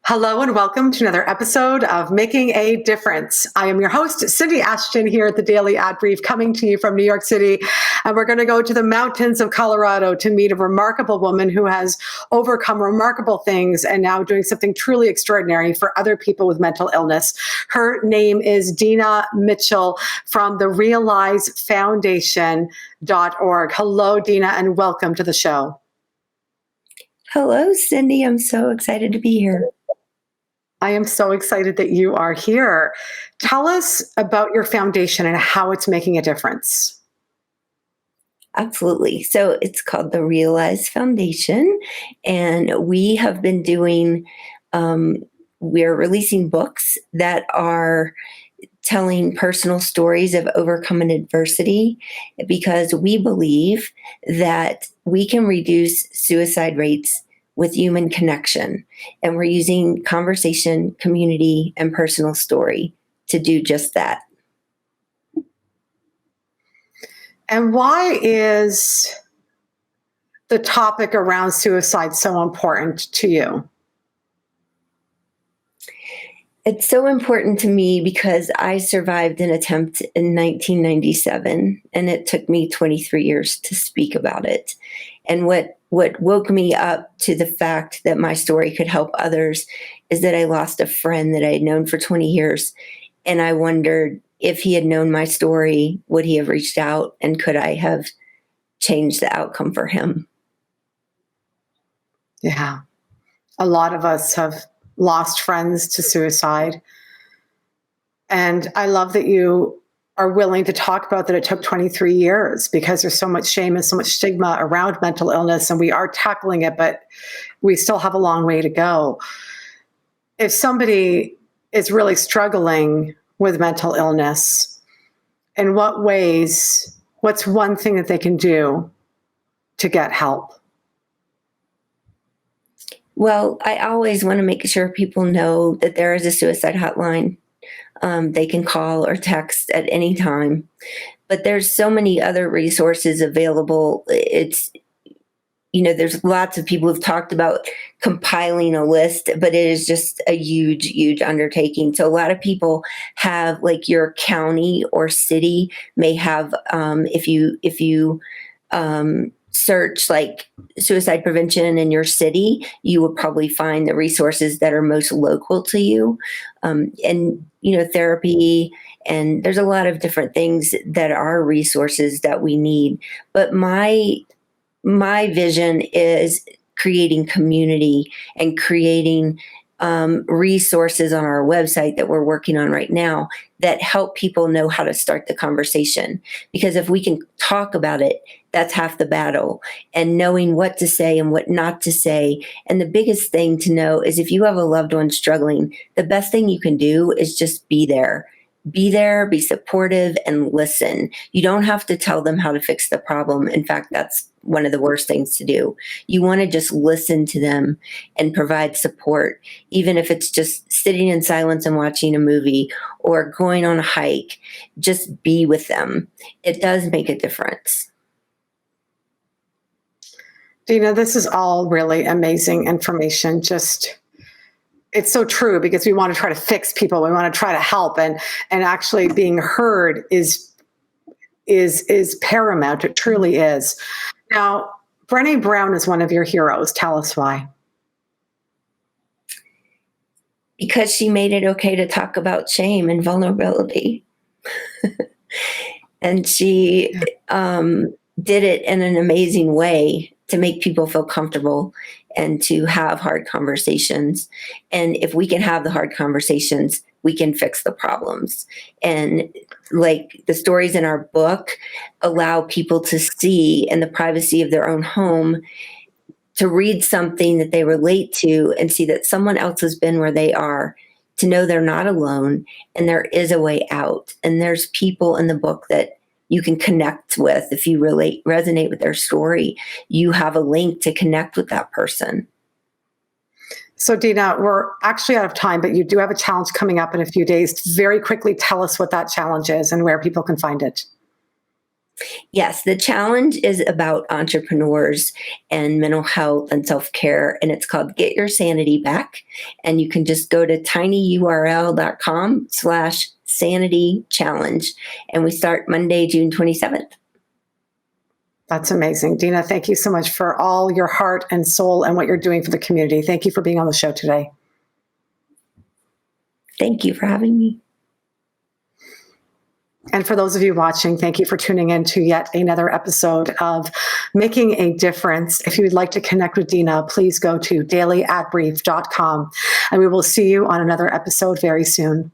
Hello and welcome to another episode of Making a Difference. I am your host, Cindy Ashton, here at the Daily Ad Brief, coming to you from New York City. And we're going to go to the mountains of Colorado to meet a remarkable woman who has overcome remarkable things and now doing something truly extraordinary for other people with mental illness. Her name is Deana Mitchell from the realizefoundation.org. Hello, Deana, and welcome to the show. Hello, Cindy. I'm so excited to be here. I am so excited that you are here. Tell us about your foundation and how it's making a difference. Absolutely. So it's called the Realize Foundation, and we have been doing, we're releasing books that are telling personal stories of overcoming adversity because we believe that we can reduce suicide rates with human connection. And we're using conversation, community, and personal story to do just that. And why is the topic around suicide so important to you? It's so important to me because I survived an attempt in 1997, and it took me 23 years to speak about it. And what woke me up to the fact that my story could help others is that I lost a friend that I had known for 20 years. And I wondered if he had known my story, would he have reached out and could I have changed the outcome for him? Yeah. A lot of us have lost friends to suicide. And I love that you are willing to talk about that it took 23 years because there's so much shame and so much stigma around mental illness, and we are tackling it, but we still have a long way to go. If somebody is really struggling with mental illness, in what ways, what's one thing that they can do to get help? Well, I always want to make sure people know that there is a suicide hotline. They can call or text at any time. But there's so many other resources available. There's lots of people who've talked about compiling a list, but it is just a huge, huge undertaking. So a lot of people have, like, your county or city may have, if you search like suicide prevention in your city, you will probably find the resources that are most local to you. Therapy, and there's a lot of different things that are resources that we need. But my vision is creating community and creating resources on our website that we're working on right now that help people know how to start the conversation. Because if we can talk about it, that's half the battle. And knowing what to say and what not to say. And the biggest thing to know is if you have a loved one struggling, the best thing you can do is just be there. Be there, be supportive, and listen. You don't have to tell them how to fix the problem. In fact, that's one of the worst things to do. You want to just listen to them and provide support, even if it's just sitting in silence and watching a movie or going on a hike. Just be with them. It does make a difference. Deana, this is all really amazing information. It's so true because we want to try to fix people. We want to try to help, and actually being heard is paramount. It truly is. Now, Brené Brown is one of your heroes. Tell us why. Because she made it okay to talk about shame and vulnerability. And she did it in an amazing way to make people feel comfortable and to have hard conversations. And if we can have the hard conversations, we can fix the problems. And like the stories in our book allow people to see in the privacy of their own home, to read something that they relate to and see that someone else has been where they are, to know they're not alone and there is a way out. And there's people in the book that you can connect with. If you resonate with their story, you have a link to connect with that person. So Deana, we're actually out of time, but you do have a challenge coming up in a few days. Very quickly, tell us what that challenge is and where people can find it. Yes, the challenge is about entrepreneurs and mental health and self-care, and it's called Get Your Sanity Back. And you can just go to tinyurl.com/sanity challenge. And we start Monday, June 27th. That's amazing. Deana, thank you so much for all your heart and soul and what you're doing for the community. Thank you for being on the show today. Thank you for having me. And for those of you watching, thank you for tuning in to yet another episode of Making a Difference. If you would like to connect with Deana, please go to dailyatbrief.com, and we will see you on another episode very soon.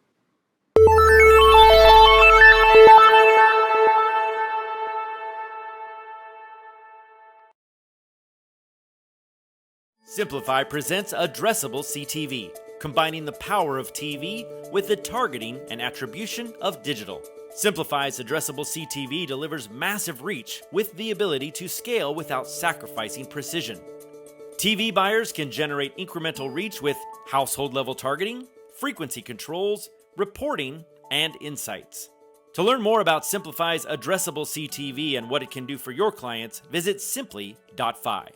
Simplify presents Addressable CTV, combining the power of TV with the targeting and attribution of digital. Simplify's Addressable CTV delivers massive reach with the ability to scale without sacrificing precision. TV buyers can generate incremental reach with household-level targeting, frequency controls, reporting, and insights. To learn more about Simplify's Addressable CTV and what it can do for your clients, visit simply.fi.